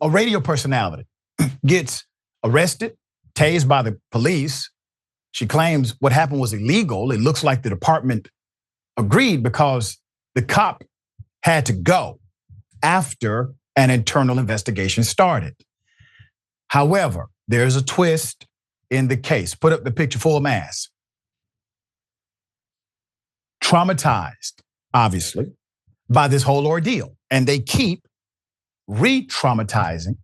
A radio personality gets arrested, tased by the police. She claims what happened was illegal. It looks like the department agreed because the cop had to go after an internal investigation started. However, there's a twist in the case. Put up the picture, full mass. Traumatized, obviously, by this whole ordeal. And they keep re-traumatizing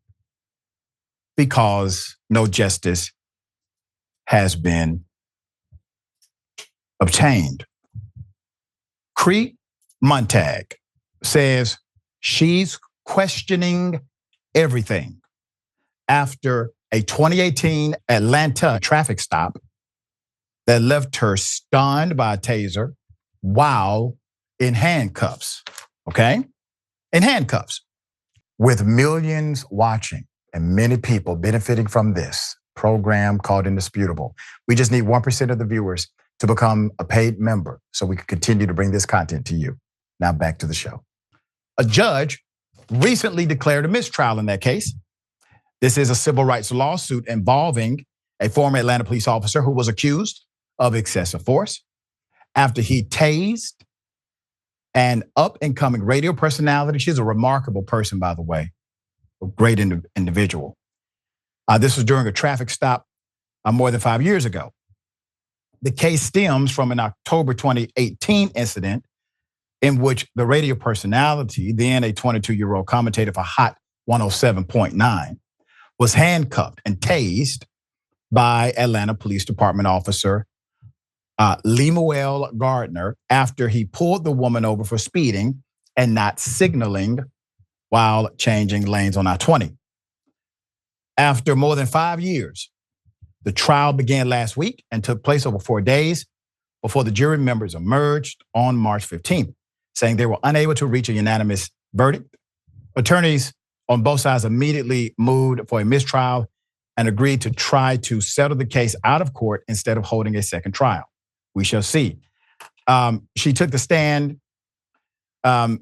because no justice has been obtained. Qri Montague says she's questioning everything after a 2018 Atlanta traffic stop that left her stunned by a taser while in handcuffs, okay? In handcuffs. With millions watching and many people benefiting from this program called Indisputable, we just need 1% of the viewers to become a paid member so we can continue to bring this content to you. Now back to the show. A judge recently declared a mistrial in that case. This is a civil rights lawsuit involving a former Atlanta police officer who was accused of excessive force after he tased an up-and-coming radio personality. She's a remarkable person, by the way, a great individual. This was during a traffic stop more than 5 years ago. The case stems from an October 2018 incident in which the radio personality, then a 22-year-old commentator for Hot 107.9, was handcuffed and tased by Atlanta Police Department officer Lemuel Gardner after he pulled the woman over for speeding and not signaling while changing lanes on I-20. After more than 5 years, the trial began last week and took place over 4 days before the jury members emerged on March 15th, saying they were unable to reach a unanimous verdict. Attorneys on both sides immediately moved for a mistrial and agreed to try to settle the case out of court instead of holding a second trial. We shall see. She took the stand on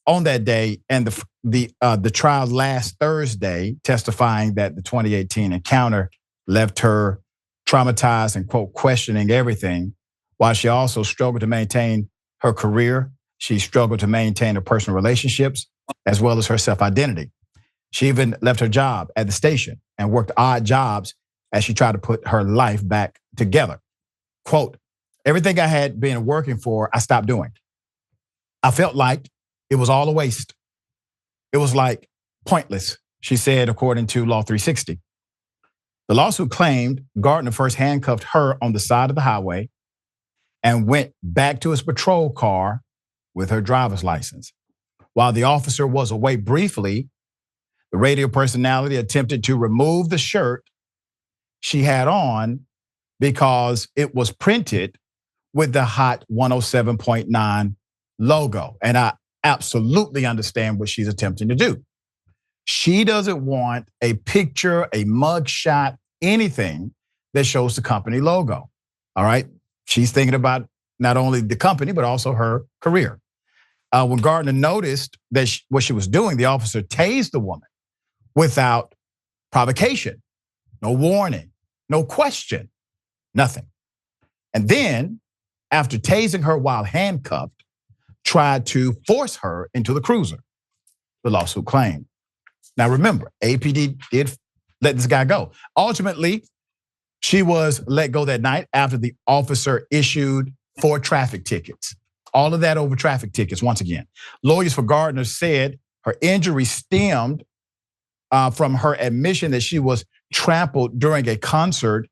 that day, and the trial last Thursday, testifying that the 2018 encounter left her traumatized and, quote, questioning everything. While she also struggled to maintain her career, she struggled to maintain her personal relationships as well as her self-identity. She even left her job at the station and worked odd jobs as she tried to put her life back together. Quote, everything I had been working for, I stopped doing. I felt like it was all a waste. It was like pointless, she said, according to Law 360. The lawsuit claimed Gardner first handcuffed her on the side of the highway and went back to his patrol car with her driver's license. While the officer was away briefly, the radio personality attempted to remove the shirt she had on because it was printed with the Hot 107.9 logo. And I absolutely understand what she's attempting to do. She doesn't want a picture, a mug shot, anything that shows the company logo. All right. She's thinking about not only the company, but also her career. When Gardner noticed that what she was doing, the officer tased the woman without provocation, no warning, no question, nothing. And then, after tasing her while handcuffed, tried to force her into the cruiser, the lawsuit claimed. Now remember, APD did let this guy go. Ultimately, she was let go that night after the officer issued 4 traffic tickets. All of that over traffic tickets, once again. Lawyers for Gardner said her injury stemmed from her admission that she was trampled during a concert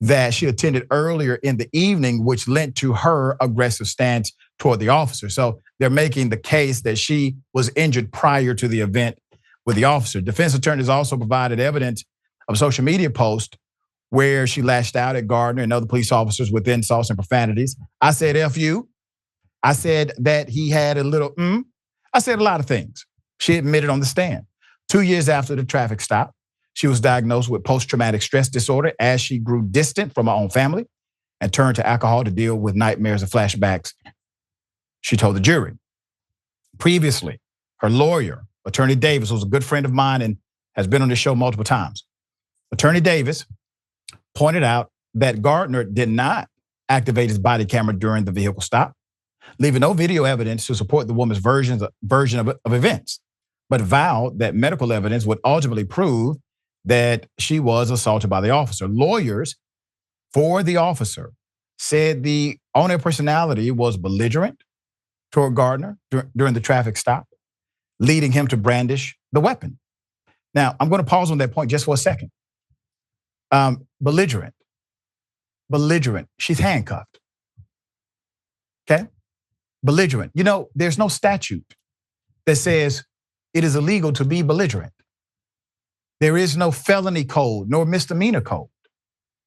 that she attended earlier in the evening, which led to her aggressive stance toward the officer. So they're making the case that she was injured prior to the event with the officer. Defense attorneys also provided evidence of social media posts where she lashed out at Gardner and other police officers with insults and profanities. I said, F you. I said that he had a little, I said a lot of things. She admitted on the stand. 2 years after the traffic stop, she was diagnosed with post-traumatic stress disorder as she grew distant from her own family and turned to alcohol to deal with nightmares and flashbacks, she told the jury. Previously, her lawyer, Attorney Davis, was a good friend of mine and has been on the show multiple times. Attorney Davis pointed out that Gardner did not activate his body camera during the vehicle stop, leaving no video evidence to support the woman's version of events, but vowed that medical evidence would ultimately prove that she was assaulted by the officer. Lawyers for the officer said the on-air personality was belligerent toward Gardner during the traffic stop, leading him to brandish the weapon. Now, I'm going to pause on that point just for a second. Belligerent. She's handcuffed. Okay? Belligerent. You know, there's no statute that says it is illegal to be belligerent. There is no felony code nor misdemeanor code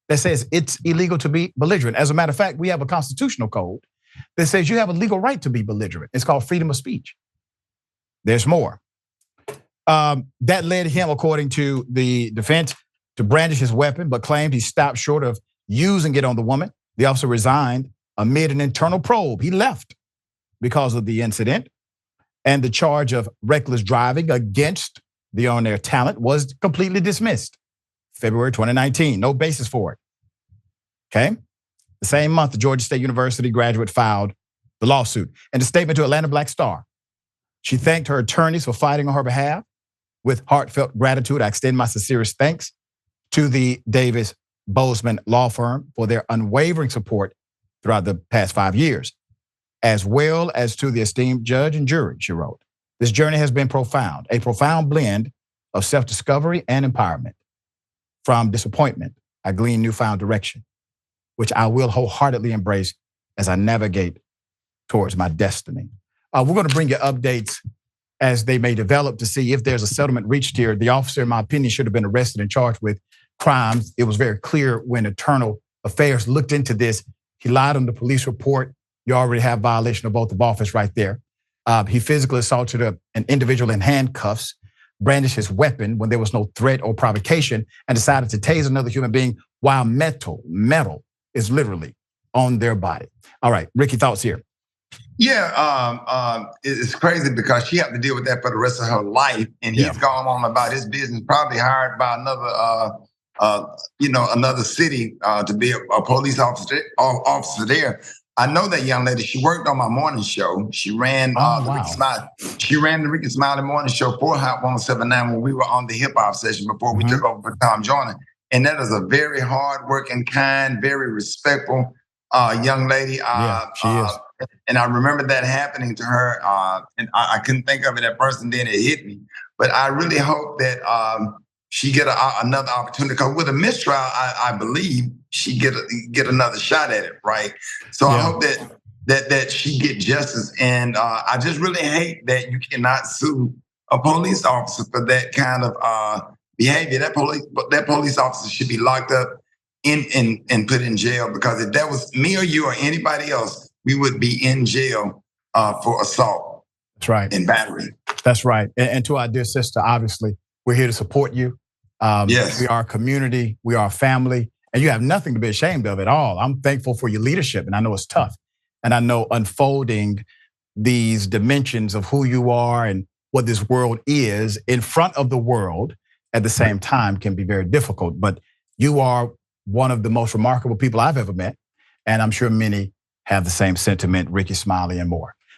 that says it's illegal to be belligerent. As a matter of fact, we have a constitutional code that says you have a legal right to be belligerent. It's called freedom of speech. There's more. That led him, according to the defense, to brandish his weapon, but claimed he stopped short of using it on the woman. The officer resigned amid an internal probe. He left because of the incident, and the charge of reckless driving against the on-air talent was completely dismissed. February 2019, no basis for it. Okay? The same month, the Georgia State University graduate filed the lawsuit. In a statement to Atlanta Black Star, she thanked her attorneys for fighting on her behalf. With heartfelt gratitude, I extend my sincerest thanks to the Davis Bozeman law firm for their unwavering support throughout the past 5 years, as well as to the esteemed judge and jury, she wrote. This journey has been profound, a profound blend of self-discovery and empowerment. From disappointment, I glean newfound direction, which I will wholeheartedly embrace as I navigate towards my destiny. We're going to bring you updates as they may develop to see if there's a settlement reached here. The officer, in my opinion, should have been arrested and charged with crimes. It was very clear when Internal Affairs looked into this. He lied on the police report. You already have violation of oath of office right there. He physically assaulted an individual in handcuffs, brandished his weapon when there was no threat or provocation, and decided to tase another human being while metal is literally on their body. All right, Rickey, thoughts here? Yeah, it's crazy because she had to deal with that for the rest of her life, and he's gone on about his business. Probably hired by another city to be a police officer there. I know that young lady. She worked on my morning show. She ran Rickey Smiley. She ran the Rickey Smiley morning show for Hot 107.9 when we were on the hip hop session before we took over for Tom Joyner. And that is a very hard-working, kind, very respectful young lady. She is. And I remember that happening to her, and I couldn't think of it at first, and then it hit me. But I really hope that she get another opportunity. Because with a mistrial, I believe she get another shot at it, right? So I hope that she get justice. And I just really hate that you cannot sue a police officer for that kind of behavior. That police officer should be locked up and put in jail, because if that was me or you or anybody else, we would be in jail for assault. That's right. And battery. That's right. And to our dear sister, obviously, we're here to support you. Yes. We are a community. We are a family. And you have nothing to be ashamed of at all. I'm thankful for your leadership. And I know it's tough. And I know unfolding these dimensions of who you are and what this world is in front of the world at the same time can be very difficult. But you are one of the most remarkable people I've ever met. And I'm sure many have the same sentiment, Rickey, Smiley, and more.